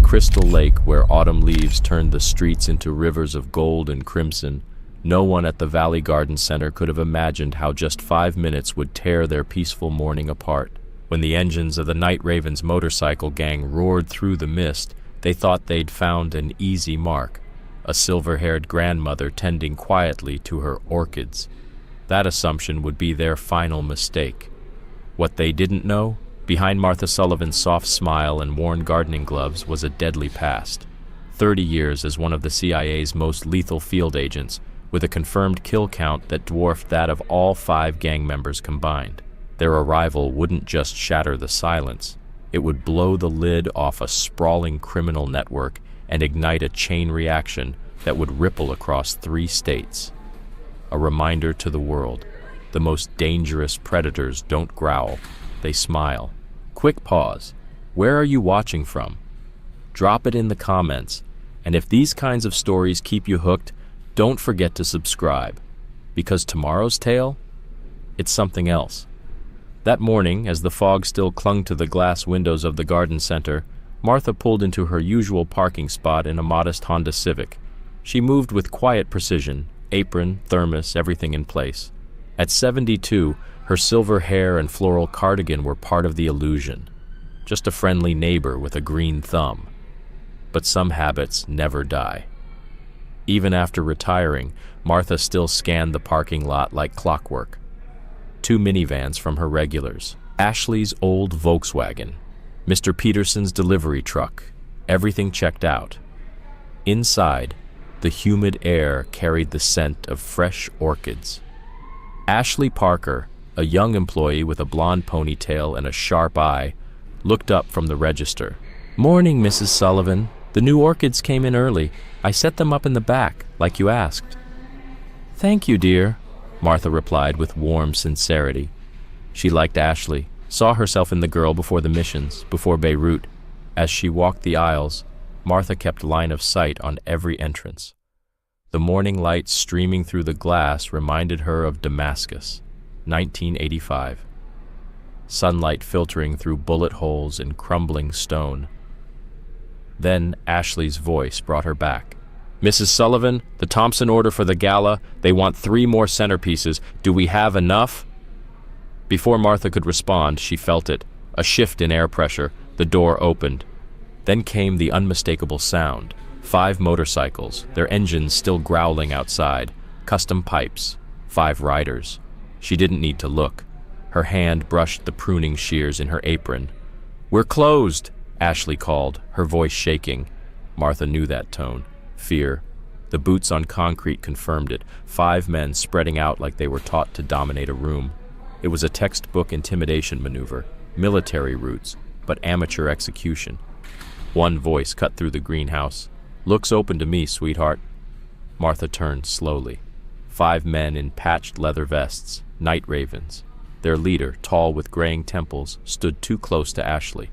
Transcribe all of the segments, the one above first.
Crystal Lake, where autumn leaves turned the streets into rivers of gold and crimson, no one at the Valley Garden Center could have imagined how just 5 minutes would tear their peaceful morning apart. When the engines of the Night Raven's motorcycle gang roared through the mist, they thought they'd found an easy mark, a silver-haired grandmother tending quietly to her orchids. That assumption would be their final mistake. What they didn't know, behind Martha Sullivan's soft smile and worn gardening gloves, was a deadly past. 30 years as one of the CIA's most lethal field agents, with a confirmed kill count that dwarfed that of all 5 gang members combined. Their arrival wouldn't just shatter the silence. It would blow the lid off a sprawling criminal network and ignite a chain reaction that would ripple across 3 states. A reminder to the world: the most dangerous predators don't growl, they smile. Quick pause. Where are you watching from? Drop it in the comments. And if these kinds of stories keep you hooked, don't forget to subscribe, because tomorrow's tale, it's something else. That morning, as the fog still clung to the glass windows of the garden center, Martha pulled into her usual parking spot in a modest Honda Civic. She moved with quiet precision, apron, thermos, everything in place. At 72, her silver hair and floral cardigan were part of the illusion. Just a friendly neighbor with a green thumb. But some habits never die. Even after retiring, Martha still scanned the parking lot like clockwork. 2 minivans from her regulars. Ashley's old Volkswagen. Mr. Peterson's delivery truck. Everything checked out. Inside, the humid air carried the scent of fresh orchids. Ashley Parker, a young employee with a blonde ponytail and a sharp eye, looked up from the register. "Morning, Mrs. Sullivan. The new orchids came in early. I set them up in the back, like you asked." "Thank you, dear," Martha replied with warm sincerity. She liked Ashley, saw herself in the girl before the missions, before Beirut. As she walked the aisles, Martha kept line of sight on every entrance. The morning light streaming through the glass reminded her of Damascus, 1985. Sunlight filtering through bullet holes in crumbling stone. Then Ashley's voice brought her back. "Mrs. Sullivan, the Thompson order for the gala, they want 3 more centerpieces. Do we have enough?" Before Martha could respond, she felt it. A shift in air pressure. The door opened. Then came the unmistakable sound. 5 motorcycles, their engines still growling outside. Custom pipes. 5 riders. She didn't need to look. Her hand brushed the pruning shears in her apron. "We're closed," Ashley called, her voice shaking. Martha knew that tone. Fear. The boots on concrete confirmed it. 5 men spreading out like they were taught to dominate a room. It was a textbook intimidation maneuver. Military roots, but amateur execution. One voice cut through the greenhouse. "Looks open to me, sweetheart." Martha turned slowly. 5 men in patched leather vests, night ravens. Their leader, tall with graying temples, stood too close to Ashley.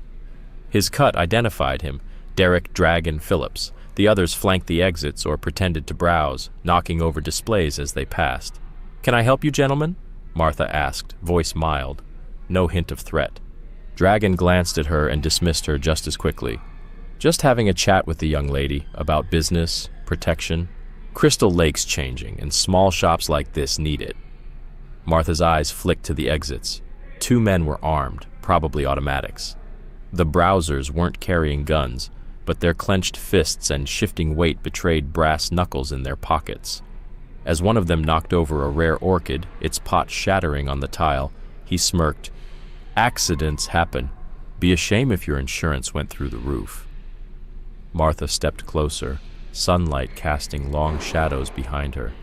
His cut identified him, Derek Dragon Phillips. The others flanked the exits or pretended to browse, knocking over displays as they passed. "Can I help you, gentlemen?" Martha asked, voice mild. No hint of threat. Dragon glanced at her and dismissed her just as quickly. "Just having a chat with the young lady about business, protection. Crystal Lake's changing, and small shops like this need it." Martha's eyes flicked to the exits. 2 men were armed, probably automatics. The browsers weren't carrying guns, but their clenched fists and shifting weight betrayed brass knuckles in their pockets. As one of them knocked over a rare orchid, its pot shattering on the tile, he smirked. "Accidents happen. Be a shame if your insurance went through the roof." Martha stepped closer, sunlight casting long shadows behind her.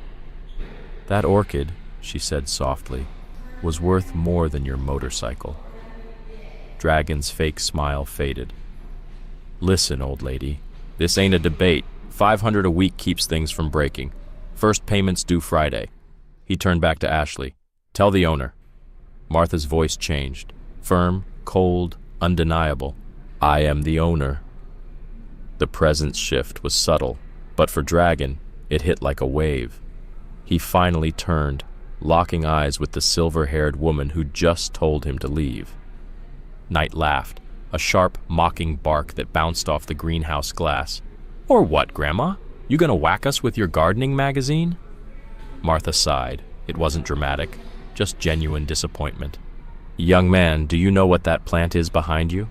"That orchid," she said softly, "was worth more than your motorcycle." Dragon's fake smile faded. "Listen, old lady, this ain't a debate. 500 a week keeps things from breaking. First payment's due Friday." He turned back to Ashley. "Tell the owner." Martha's voice changed. Firm, cold, undeniable. "I am the owner." The presence shift was subtle, but for Dragon, it hit like a wave. He finally turned, locking eyes with the silver-haired woman who just told him to leave. Knight laughed, a sharp, mocking bark that bounced off the greenhouse glass. "Or what, Grandma? You gonna whack us with your gardening magazine?" Martha sighed. It wasn't dramatic, just genuine disappointment. "Young man, do you know what that plant is behind you?"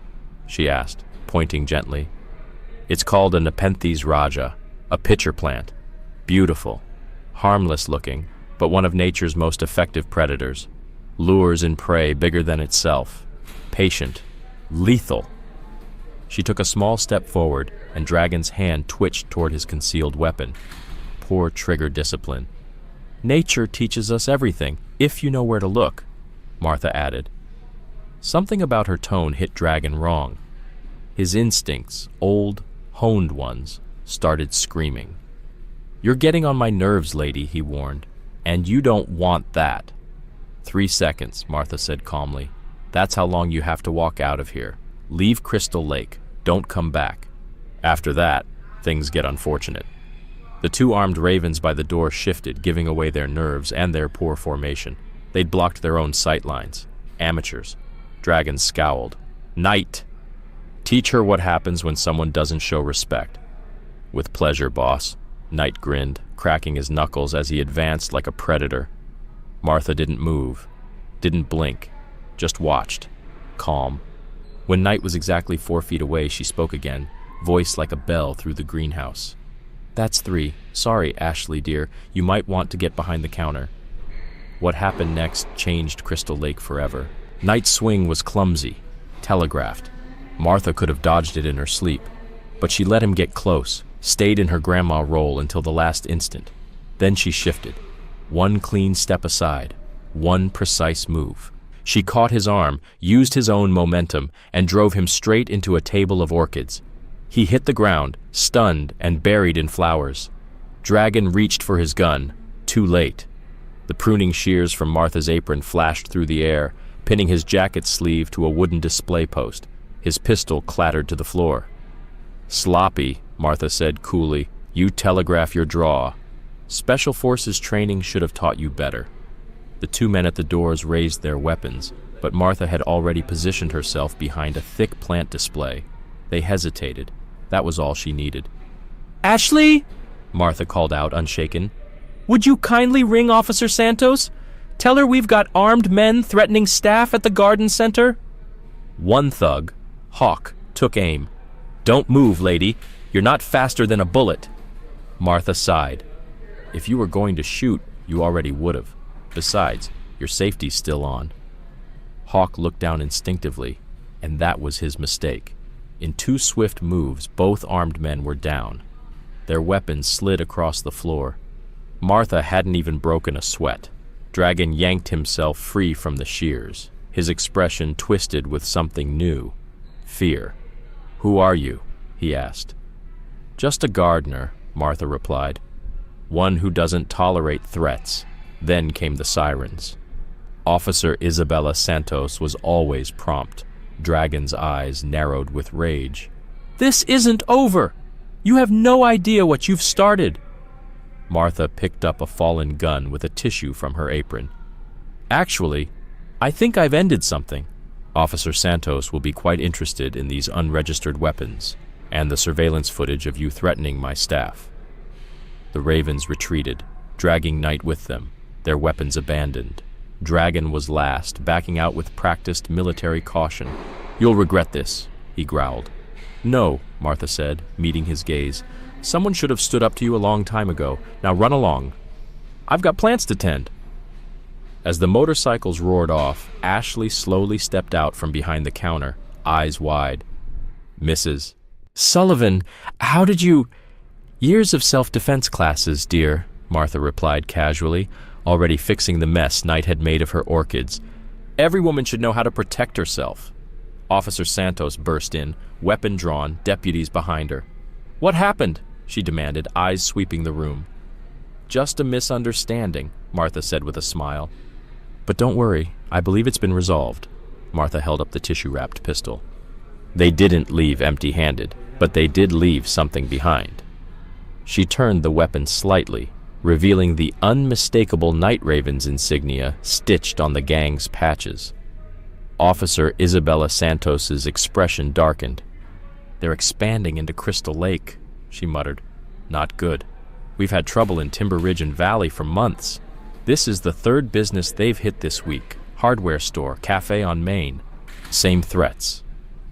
she asked, pointing gently. "It's called a Nepenthes raja, a pitcher plant. Beautiful, harmless looking, but one of nature's most effective predators. Lures in prey bigger than itself. Patient, lethal." She took a small step forward, and Dragon's hand twitched toward his concealed weapon. Poor trigger discipline. "Nature teaches us everything, if you know where to look," Martha added. Something about her tone hit Dragon wrong. His instincts, old, honed ones, started screaming. "You're getting on my nerves, lady," he warned, "and you don't want that." 3 seconds, Martha said calmly. "That's how long you have to walk out of here. Leave Crystal Lake. Don't come back. After that, things get unfortunate." The 2 armed ravens by the door shifted, giving away their nerves and their poor formation. They'd blocked their own sight lines. Amateurs. Dragon scowled. "Knight! Teach her what happens when someone doesn't show respect." "With pleasure, boss," Knight grinned, cracking his knuckles as he advanced like a predator. Martha didn't move, didn't blink, just watched, calm. When Knight was exactly 4 feet away, she spoke again, voice like a bell through the greenhouse. "That's 3. Sorry, Ashley, dear. You might want to get behind the counter." What happened next changed Crystal Lake forever. Knight's swing was clumsy, telegraphed. Martha could have dodged it in her sleep, but she let him get close, stayed in her grandma role until the last instant. Then she shifted. 1 clean step aside, 1 precise move. She caught his arm, used his own momentum, and drove him straight into a table of orchids. He hit the ground, stunned and buried in flowers. Dragon reached for his gun, too late. The pruning shears from Martha's apron flashed through the air, pinning his jacket sleeve to a wooden display post. His pistol clattered to the floor. "Sloppy," Martha said coolly. "You telegraph your draw. Special Forces training should have taught you better." The 2 men at the doors raised their weapons, but Martha had already positioned herself behind a thick plant display. They hesitated. That was all she needed. "Ashley!" Martha called out, unshaken. "Would you kindly ring Officer Santos? Tell her we've got armed men threatening staff at the garden center." One thug, Hawk, took aim. "Don't move, lady. You're not faster than a bullet." Martha sighed. "If you were going to shoot, you already would have. Besides, your safety's still on." Hawk looked down instinctively, and that was his mistake. In 2 swift moves, both armed men were down. Their weapons slid across the floor. Martha hadn't even broken a sweat. Dragon yanked himself free from the shears, his expression twisted with something new. Fear. "Who are you?" he asked. "Just a gardener," Martha replied. "One who doesn't tolerate threats." Then came the sirens. Officer Isabella Santos was always prompt. Dragon's eyes narrowed with rage. "This isn't over! You have no idea what you've started!" Martha picked up a fallen gun with a tissue from her apron. "Actually, I think I've ended something. Officer Santos will be quite interested in these unregistered weapons and the surveillance footage of you threatening my staff." The ravens retreated, dragging Knight with them, their weapons abandoned. Dragon was last, backing out with practiced military caution. "You'll regret this," he growled. "No," Martha said, meeting his gaze. "Someone should have stood up to you a long time ago. Now run along. I've got plants to tend." As the motorcycles roared off, Ashley slowly stepped out from behind the counter, eyes wide. "Mrs. Sullivan, how did you—" "Years of self-defense classes, dear," Martha replied casually, already fixing the mess Knight had made of her orchids. "Every woman should know how to protect herself." Officer Santos burst in, weapon drawn, deputies behind her. "What happened?" she demanded, eyes sweeping the room. "Just a misunderstanding," Martha said with a smile. "But don't worry, I believe it's been resolved." Martha held up the tissue-wrapped pistol. "They didn't leave empty-handed, but they did leave something behind." She turned the weapon slightly, revealing the unmistakable Night Raven's insignia stitched on the gang's patches. Officer Isabella Santos's expression darkened. "They're expanding into Crystal Lake," she muttered. "Not good. We've had trouble in Timber Ridge and Valley for months. This is the third business they've hit this week. Hardware store, cafe on Main. Same threats."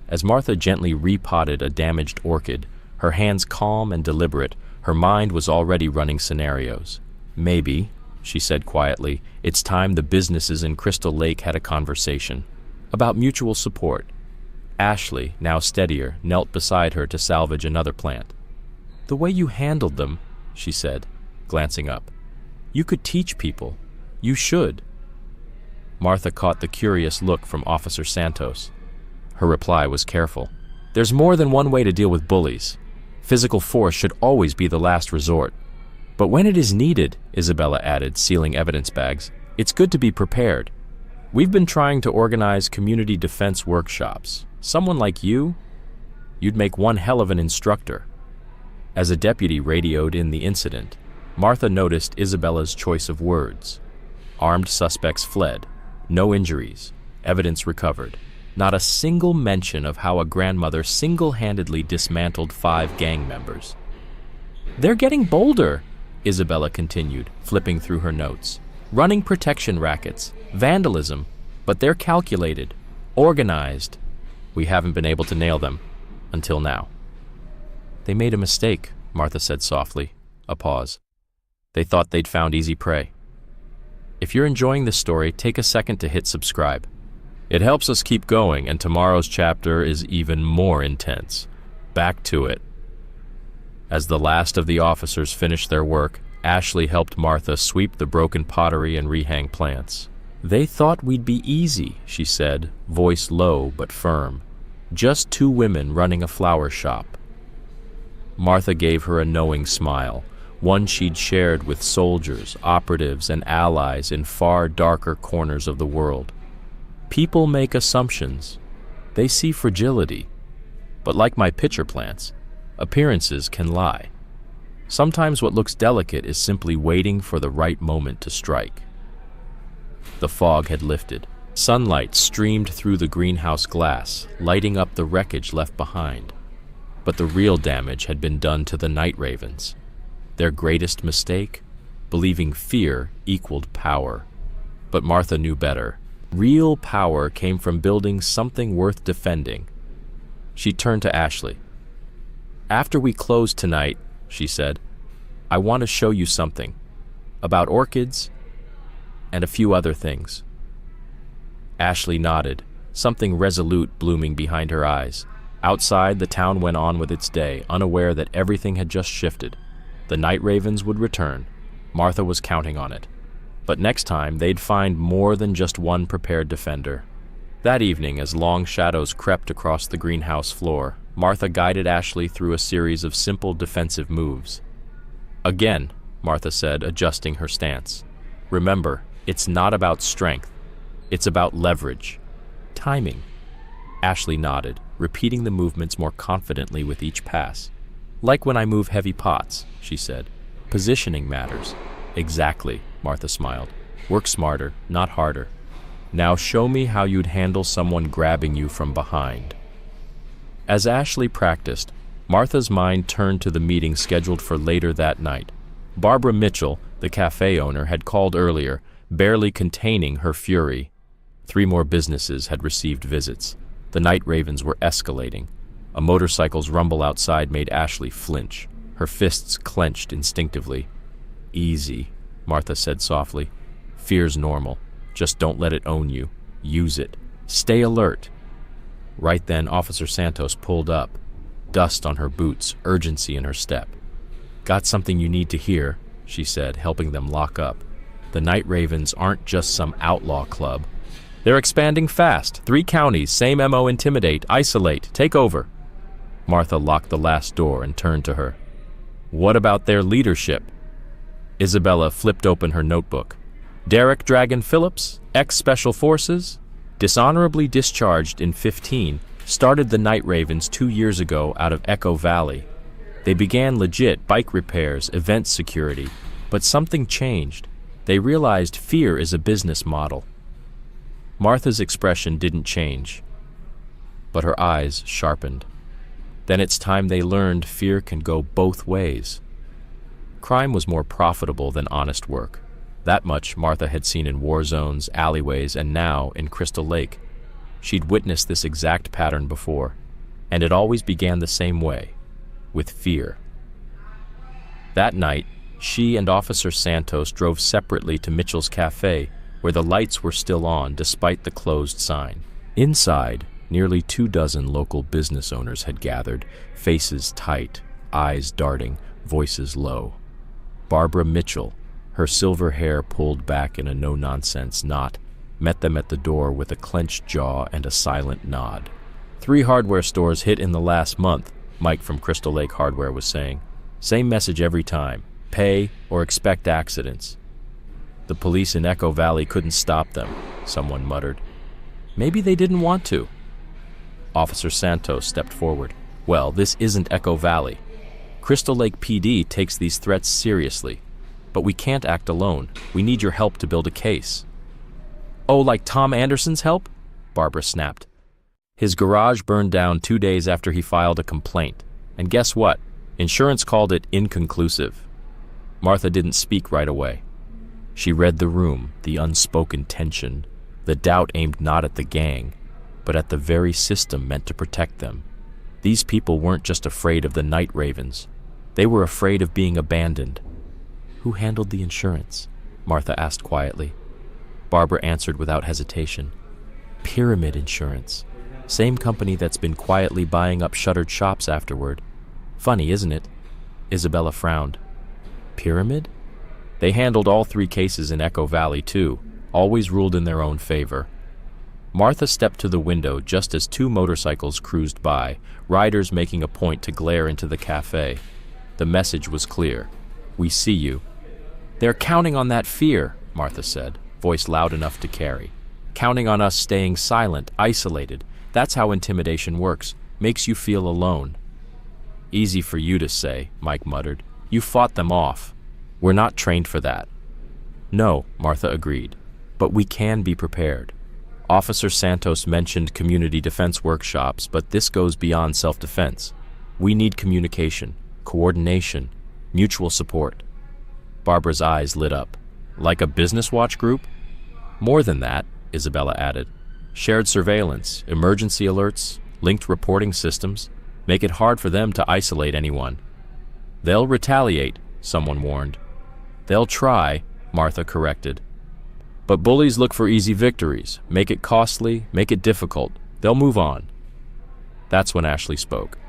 As Martha gently repotted a damaged orchid, her hands calm and deliberate, her mind was already running scenarios. "Maybe," she said quietly, "it's time the businesses in Crystal Lake had a conversation. About mutual support." Ashley, now steadier, knelt beside her to salvage another plant. "The way you handled them," she said, glancing up. "You could teach people. You should." Martha caught the curious look from Officer Santos. Her reply was careful. "There's more than one way to deal with bullies. Physical force should always be the last resort. But when it is needed," Isabella added, sealing evidence bags, "it's good to be prepared. We've been trying to organize community defense workshops. Someone like you'd make one hell of an instructor." As a deputy radioed in the incident, Martha noticed Isabella's choice of words. Armed suspects fled. No injuries. Evidence recovered. Not a single mention of how a grandmother single-handedly dismantled 5 gang members. "They're getting bolder," Isabella continued, flipping through her notes. "Running protection rackets, vandalism, but they're calculated, organized. We haven't been able to nail them, until now." "They made a mistake," Martha said softly. A pause. "They thought they'd found easy prey." If you're enjoying this story, take a second to hit subscribe. It helps us keep going, and tomorrow's chapter is even more intense. Back to it. As the last of the officers finished their work, Ashley helped Martha sweep the broken pottery and rehang plants. "They thought we'd be easy," she said, voice low but firm. "Just 2 women running a flower shop." Martha gave her a knowing smile, one she'd shared with soldiers, operatives, and allies in far darker corners of the world. People make assumptions. They see fragility. But like my pitcher plants, appearances can lie. Sometimes what looks delicate is simply waiting for the right moment to strike. The fog had lifted. Sunlight streamed through the greenhouse glass, lighting up the wreckage left behind. But the real damage had been done to the night ravens. Their greatest mistake? Believing fear equaled power. But Martha knew better. Real power came from building something worth defending. She turned to Ashley. "After we close tonight," she said, "I want to show you something. About orchids, and a few other things." Ashley nodded, something resolute blooming behind her eyes. Outside, the town went on with its day, unaware that everything had just shifted. The night ravens would return. Martha was counting on it. But next time, they'd find more than just one prepared defender. That evening, as long shadows crept across the greenhouse floor, Martha guided Ashley through a series of simple defensive moves. "Again," Martha said, adjusting her stance. "Remember, it's not about strength. It's about leverage. Timing." Ashley nodded, repeating the movements more confidently with each pass. "Like when I move heavy pots," she said. "Positioning matters." "Exactly," Martha smiled. "Work smarter, not harder. Now show me how you'd handle someone grabbing you from behind." As Ashley practiced, Martha's mind turned to the meeting scheduled for later that night. Barbara Mitchell, the cafe owner, had called earlier, barely containing her fury. 3 more businesses had received visits. The night ravens were escalating. A motorcycle's rumble outside made Ashley flinch. Her fists clenched instinctively. "Easy," Martha said softly. "Fear's normal. Just don't let it own you. Use it. Stay alert." Right then, Officer Santos pulled up. Dust on her boots, urgency in her step. "Got something you need to hear," she said, helping them lock up. "The night ravens aren't just some outlaw club. They're expanding fast. 3 counties, same MO: intimidate, isolate, take over." Martha locked the last door and turned to her. "What about their leadership?" Isabella flipped open her notebook. "Derek Dragon Phillips, ex-Special Forces, dishonorably discharged in 15, started the Night Ravens 2 years ago out of Echo Valley. They began legit bike repairs, event security, but something changed. They realized fear is a business model." Martha's expression didn't change, but her eyes sharpened. Then it's time they learned fear can go both ways. Crime was more profitable than honest work. That much Martha had seen in war zones, alleyways, and now in Crystal Lake. She'd witnessed this exact pattern before, and it always began the same way, with fear. That night, she and Officer Santos drove separately to Mitchell's Cafe, where the lights were still on despite the closed sign. Inside, nearly 24 local business owners had gathered, faces tight, eyes darting, voices low. Barbara Mitchell, her silver hair pulled back in a no-nonsense knot, met them at the door with a clenched jaw and a silent nod. 3 hardware stores hit in the last month, Mike from Crystal Lake Hardware was saying. Same message every time. Pay or expect accidents. The police in Echo Valley couldn't stop them, someone muttered. Maybe they didn't want to. Officer Santos stepped forward. Well, this isn't Echo Valley. Crystal Lake PD takes these threats seriously, but we can't act alone. We need your help to build a case. Oh, like Tom Anderson's help? Barbara snapped. His garage burned down 2 days after he filed a complaint. And guess what? Insurance called it inconclusive. Martha didn't speak right away. She read the room, the unspoken tension, the doubt aimed not at the gang, but at the very system meant to protect them. These people weren't just afraid of the night ravens. They were afraid of being abandoned. Who handled the insurance? Martha asked quietly. Barbara answered without hesitation. Pyramid Insurance. Same company that's been quietly buying up shuttered shops afterward. Funny, isn't it? Isabella frowned. Pyramid? They handled all 3 cases in Echo Valley, too, always ruled in their own favor. Martha stepped to the window just as 2 motorcycles cruised by, riders making a point to glare into the cafe. The message was clear. We see you. They're counting on that fear, Martha said, voice loud enough to carry. Counting on us staying silent, isolated. That's how intimidation works. Makes you feel alone. Easy for you to say, Mike muttered. You fought them off. We're not trained for that. No, Martha agreed. But we can be prepared. Officer Santos mentioned community defense workshops, but this goes beyond self-defense. We need communication, coordination, mutual support. Barbara's eyes lit up. Like a business watch group? More than that, Isabella added. Shared surveillance, emergency alerts, linked reporting systems. Make it hard for them to isolate anyone. They'll retaliate, someone warned. They'll try, Martha corrected. But bullies look for easy victories. Make it costly, make it difficult. They'll move on. That's when Ashley spoke.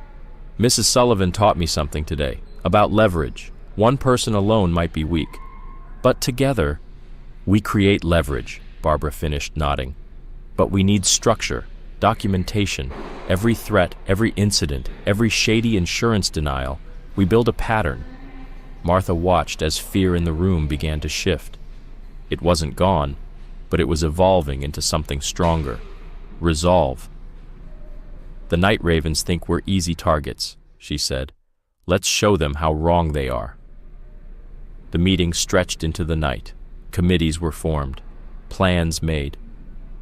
Mrs. Sullivan taught me something today, about leverage. One person alone might be weak. But together, we create leverage, Barbara finished nodding. But we need structure, documentation. Every threat, every incident, every shady insurance denial. We build a pattern. Martha watched as fear in the room began to shift. It wasn't gone, but it was evolving into something stronger. Resolve. The night ravens think we're easy targets, she said. Let's show them how wrong they are. The meeting stretched into the night. Committees were formed. Plans made.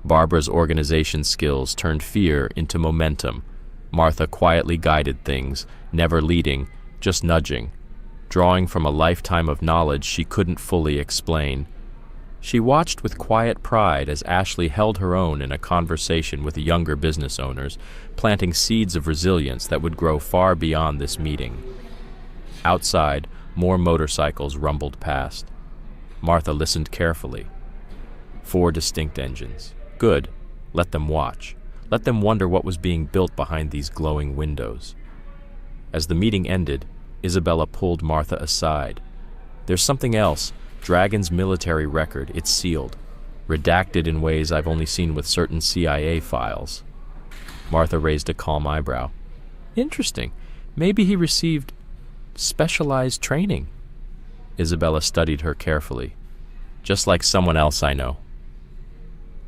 Barbara's organization skills turned fear into momentum. Martha quietly guided things, never leading, just nudging, drawing from a lifetime of knowledge she couldn't fully explain. She watched with quiet pride as Ashley held her own in a conversation with younger business owners, planting seeds of resilience that would grow far beyond this meeting. Outside, more motorcycles rumbled past. Martha listened carefully. 4 distinct engines. Good. Let them watch. Let them wonder what was being built behind these glowing windows. As the meeting ended, Isabella pulled Martha aside. There's something else. Dragon's military record. It's sealed. Redacted in ways I've only seen with certain CIA files. Martha raised a calm eyebrow. Interesting. Maybe he received specialized training. Isabella studied her carefully. Just like someone else I know.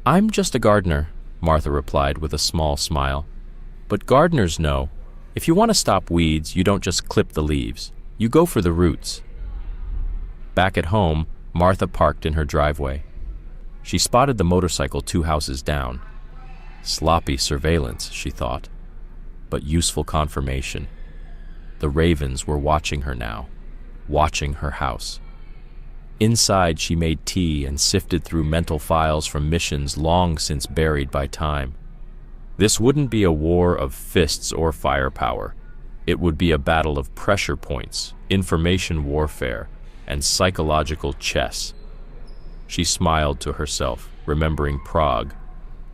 I'm just a gardener, Martha replied with a small smile. But gardeners know, if you want to stop weeds, you don't just clip the leaves. You go for the roots. Back at home, Martha parked in her driveway. She spotted the motorcycle 2 houses down. Sloppy surveillance, she thought, but useful confirmation. The ravens were watching her now, watching her house. Inside, she made tea and sifted through mental files from missions long since buried by time. This wouldn't be a war of fists or firepower. It would be a battle of pressure points, information warfare, and psychological chess. She smiled to herself, remembering Prague,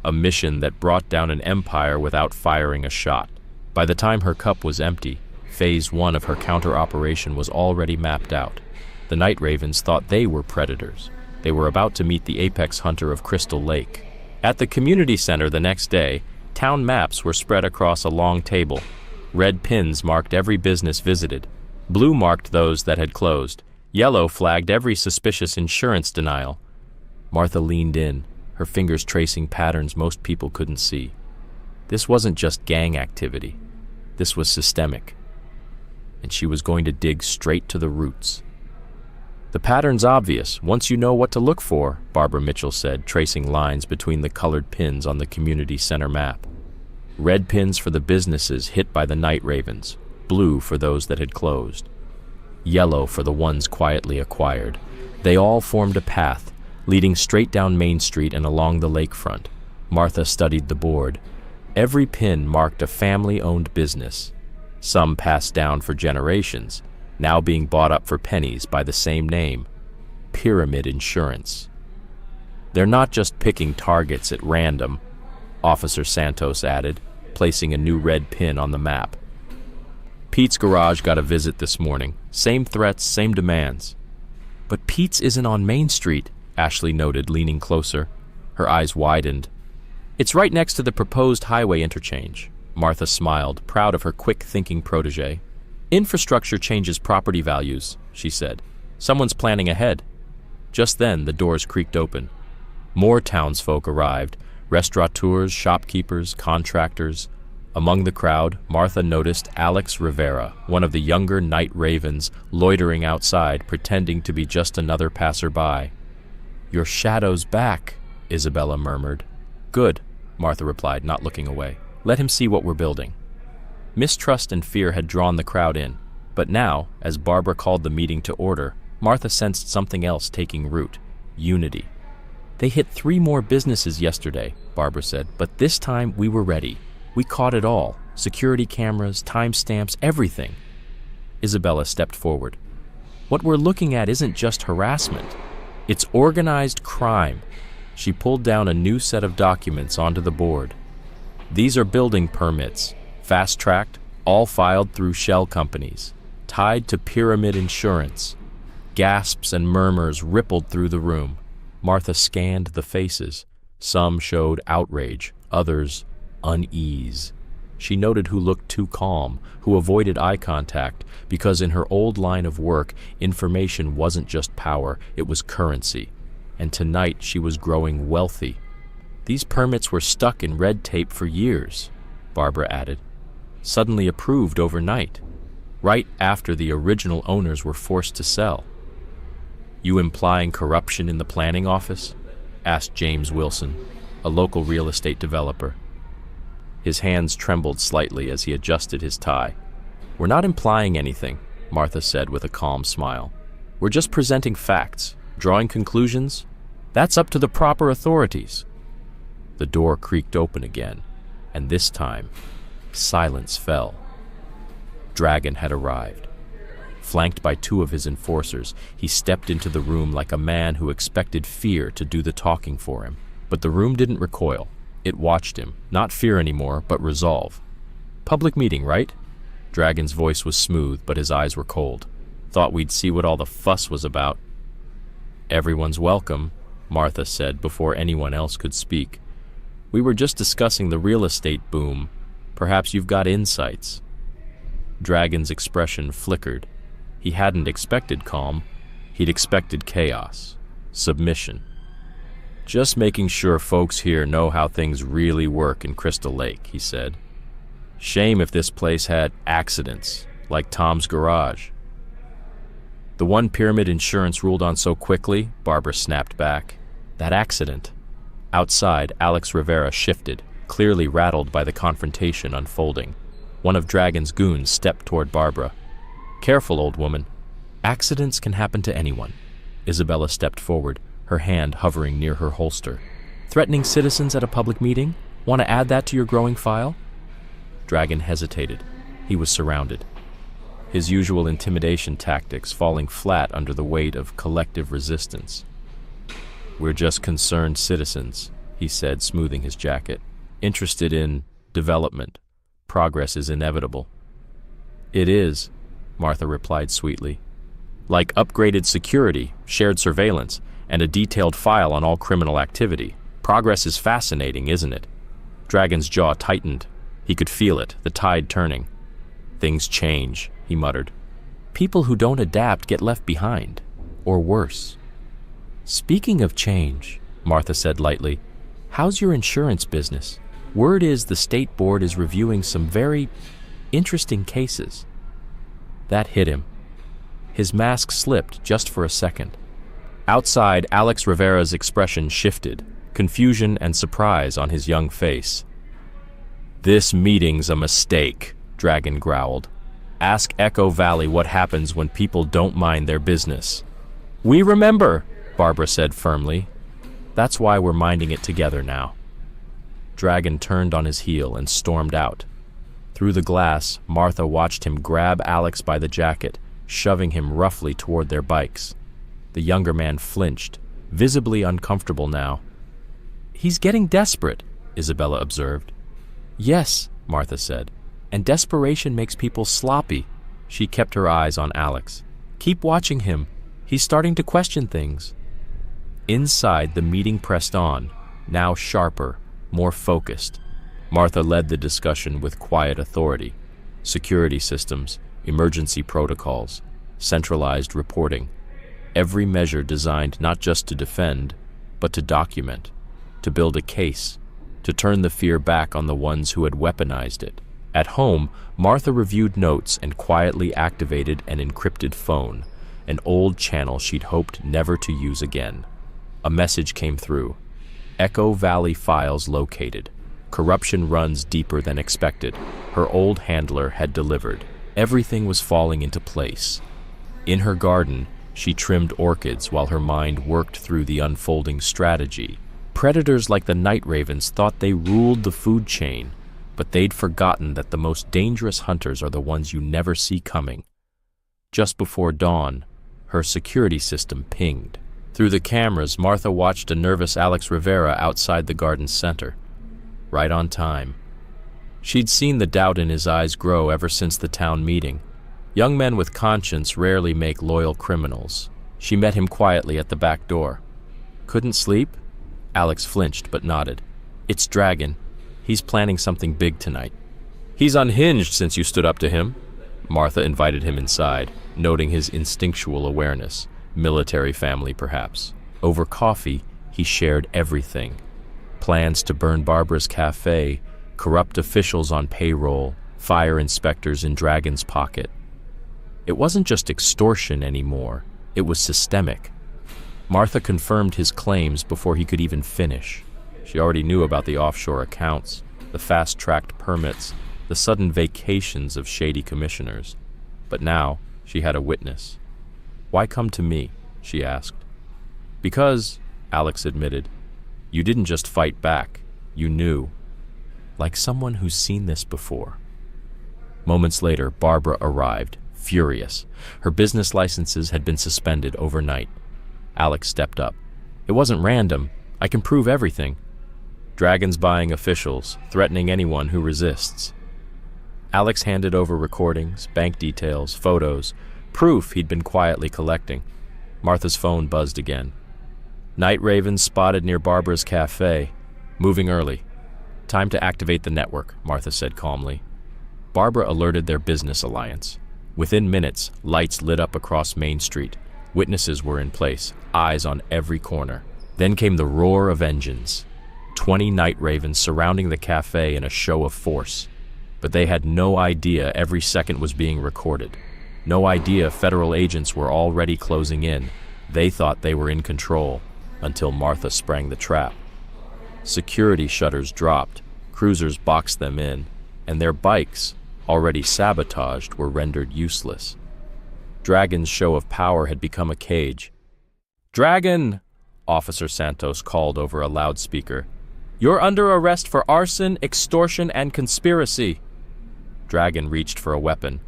a mission that brought down an empire without firing a shot. By the time her cup was empty, Phase 1 of her counter-operation was already mapped out. The night ravens thought they were predators. They were about to meet the apex hunter of Crystal Lake. At the community center the next day, town maps were spread across a long table. Red pins marked every business visited. Blue marked those that had closed. Yellow flagged every suspicious insurance denial. Martha leaned in, her fingers tracing patterns most people couldn't see. This wasn't just gang activity. This was systemic. And she was going to dig straight to the roots. The pattern's obvious once you know what to look for, Barbara Mitchell said, tracing lines between the colored pins on the community center map. Red pins for the businesses hit by the night ravens, blue for those that had closed, yellow for the ones quietly acquired. They all formed a path, leading straight down Main Street and along the lakefront. Martha studied the board. Every pin marked a family-owned business, some passed down for generations, now being bought up for pennies by the same name, Pyramid Insurance. They're not just picking targets at random, Officer Santos added, placing a new red pin on the map. Pete's garage got a visit this morning. Same threats, same demands. But Pete's isn't on Main Street, Ashley noted, leaning closer. Her eyes widened. It's right next to the proposed highway interchange. Martha smiled, proud of her quick-thinking protege. Infrastructure changes property values, she said. Someone's planning ahead. Just then, the doors creaked open. More townsfolk arrived, restaurateurs, shopkeepers, contractors. Among the crowd, Martha noticed Alex Rivera, one of the younger night ravens, loitering outside, pretending to be just another passerby. Your shadow's back, Isabella murmured. Good, Martha replied, not looking away. Let him see what we're building. Mistrust and fear had drawn the crowd in, but now, as Barbara called the meeting to order, Martha sensed something else taking root: unity. They hit 3 more businesses yesterday, Barbara said, but this time we were ready. We caught it all: security cameras, timestamps, everything. Isabella stepped forward. What we're looking at isn't just harassment. It's organized crime. She pulled down a new set of documents onto the board. These are building permits, fast-tracked, all filed through shell companies, tied to Pyramid Insurance. Gasps and murmurs rippled through the room. Martha scanned the faces. Some showed outrage, others unease. She noted who looked too calm, who avoided eye contact, because in her old line of work, information wasn't just power, it was currency. And tonight she was growing wealthy. These permits were stuck in red tape for years, Barbara added. Suddenly approved overnight, right after the original owners were forced to sell. You implying corruption in the planning office? Asked James Wilson, a local real estate developer. His hands trembled slightly as he adjusted his tie. We're not implying anything, Martha said with a calm smile. We're just presenting facts. Drawing conclusions? That's up to the proper authorities. The door creaked open again, and this time, silence fell. Dragon had arrived. Flanked by 2 of his enforcers, he stepped into the room like a man who expected fear to do the talking for him. But the room didn't recoil. It watched him, not fear anymore, but resolve. Public meeting, right? Dragon's voice was smooth, but his eyes were cold. Thought we'd see what all the fuss was about. Everyone's welcome, Martha said before anyone else could speak. We were just discussing the real estate boom. Perhaps you've got insights. Dragon's expression flickered. He hadn't expected calm. He'd expected chaos, submission. Just making sure folks here know how things really work in Crystal Lake, he said. Shame if this place had accidents, like Tom's garage. The one Pyramid Insurance ruled on so quickly, Barbara snapped back. That accident. Outside, Alex Rivera shifted, clearly rattled by the confrontation unfolding. One of Dragon's goons stepped toward Barbara. "Careful, old woman. Accidents can happen to anyone." Isabella stepped forward, her hand hovering near her holster. "Threatening citizens at a public meeting? Want to add that to your growing file?" Dragon hesitated. He was surrounded. His usual intimidation tactics falling flat under the weight of collective resistance. "We're just concerned citizens," he said, smoothing his jacket. "Interested in development. Progress is inevitable." "It is," Martha replied sweetly. "Like upgraded security, shared surveillance, and a detailed file on all criminal activity. Progress is fascinating, isn't it?" Dragon's jaw tightened. He could feel it, the tide turning. "Things change," he muttered. "People who don't adapt get left behind, or worse." "Speaking of change," Martha said lightly, "how's your insurance business? Word is the state board is reviewing some very interesting cases." That hit him. His mask slipped just for a second. Outside, Alex Rivera's expression shifted, confusion and surprise on his young face. "This meeting's a mistake," Dragon growled. "Ask Echo Valley what happens when people don't mind their business." "We remember," Barbara said firmly. "That's why we're minding it together now." Dragon turned on his heel and stormed out. Through the glass, Martha watched him grab Alex by the jacket, shoving him roughly toward their bikes. The younger man flinched, visibly uncomfortable now. "He's getting desperate," Isabella observed. "Yes," Martha said, "and desperation makes people sloppy." She kept her eyes on Alex. "Keep watching him. He's starting to question things." Inside, the meeting pressed on, now sharper, more focused. Martha led the discussion with quiet authority. Security systems, emergency protocols, centralized reporting. Every measure designed not just to defend, but to document, to build a case, to turn the fear back on the ones who had weaponized it. At home, Martha reviewed notes and quietly activated an encrypted phone, an old channel she'd hoped never to use again. A message came through. "Echo Valley files located. Corruption runs deeper than expected." Her old handler had delivered. Everything was falling into place. In her garden, she trimmed orchids while her mind worked through the unfolding strategy. Predators like the night ravens thought they ruled the food chain, but they'd forgotten that the most dangerous hunters are the ones you never see coming. Just before dawn, her security system pinged. Through the cameras, Martha watched a nervous Alex Rivera outside the garden center. Right on time. She'd seen the doubt in his eyes grow ever since the town meeting. Young men with conscience rarely make loyal criminals. She met him quietly at the back door. "Couldn't sleep?" Alex flinched but nodded. "It's Dragon. He's planning something big tonight." "He's unhinged since you stood up to him." Martha invited him inside, noting his instinctual awareness. Military family, perhaps. Over coffee, he shared everything. Plans to burn Barbara's cafe, corrupt officials on payroll, fire inspectors in Dragon's pocket. It wasn't just extortion anymore, it was systemic. Martha confirmed his claims before he could even finish. She already knew about the offshore accounts, the fast-tracked permits, the sudden vacations of shady commissioners. But now she had a witness. "Why come to me?" she asked. "Because," Alex admitted, "you didn't just fight back, you knew." Like someone who's seen this before. Moments later, Barbara arrived, furious. Her business licenses had been suspended overnight. Alex stepped up. "It wasn't random. I can prove everything." "Dragon's buying officials, threatening anyone who resists." Alex handed over recordings, bank details, photos, proof he'd been quietly collecting. Martha's phone buzzed again. "Night ravens spotted near Barbara's cafe. Moving early." "Time to activate the network," Martha said calmly. Barbara alerted their business alliance. Within minutes, lights lit up across Main Street. Witnesses were in place, eyes on every corner. Then came the roar of engines. 20 night ravens surrounding the cafe in a show of force. But they had no idea every second was being recorded. No idea federal agents were already closing in. They thought they were in control. until Martha sprang the trap. Security shutters dropped, cruisers boxed them in, and their bikes, already sabotaged, were rendered useless. Dragon's show of power had become a cage. "Dragon!" Officer Santos called over a loudspeaker. "You're under arrest for arson, extortion, and conspiracy." Dragon reached for a weapon.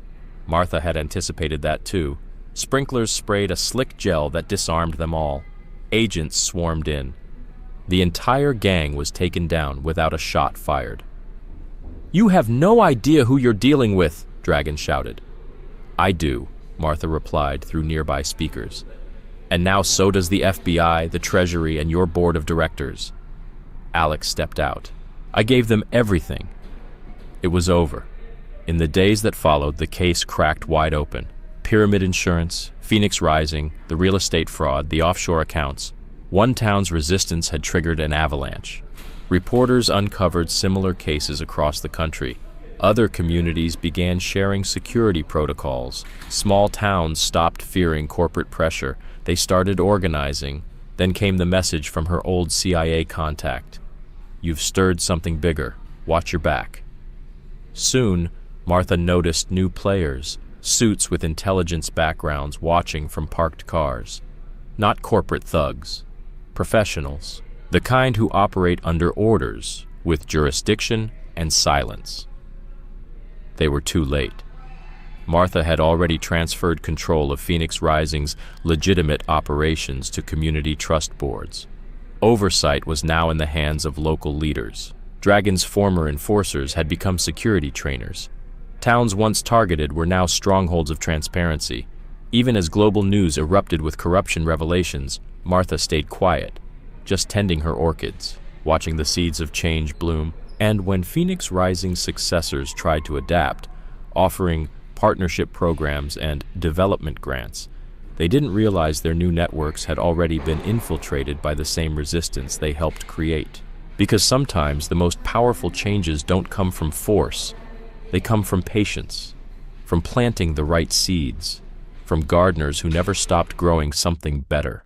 Martha had anticipated that too. Sprinklers sprayed a slick gel that disarmed them all. Agents swarmed in. The entire gang was taken down without a shot fired. "You have no idea who you're dealing with," Dragon shouted. "I do," Martha replied through nearby speakers. "And now so does the FBI, the Treasury, and your board of directors." Alex stepped out. "I gave them everything." It was over. In the days that followed, the case cracked wide open. Pyramid insurance, Phoenix Rising, the real estate fraud, the offshore accounts. One town's resistance had triggered an avalanche. Reporters uncovered similar cases across the country. Other communities began sharing security protocols. Small towns stopped fearing corporate pressure. They started organizing. Then came the message from her old CIA contact. "You've stirred something bigger. Watch your back." Soon, Martha noticed new players, suits with intelligence backgrounds watching from parked cars. Not corporate thugs. Professionals. The kind who operate under orders, with jurisdiction and silence. They were too late. Martha had already transferred control of Phoenix Rising's legitimate operations to community trust boards. Oversight was now in the hands of local leaders. Dragon's former enforcers had become security trainers. Towns once targeted were now strongholds of transparency. Even as global news erupted with corruption revelations, Martha stayed quiet, just tending her orchids, watching the seeds of change bloom. And when Phoenix Rising's successors tried to adapt, offering partnership programs and development grants, they didn't realize their new networks had already been infiltrated by the same resistance they helped create. Because sometimes the most powerful changes don't come from force. They come from patience, from planting the right seeds, from gardeners who never stopped growing something better.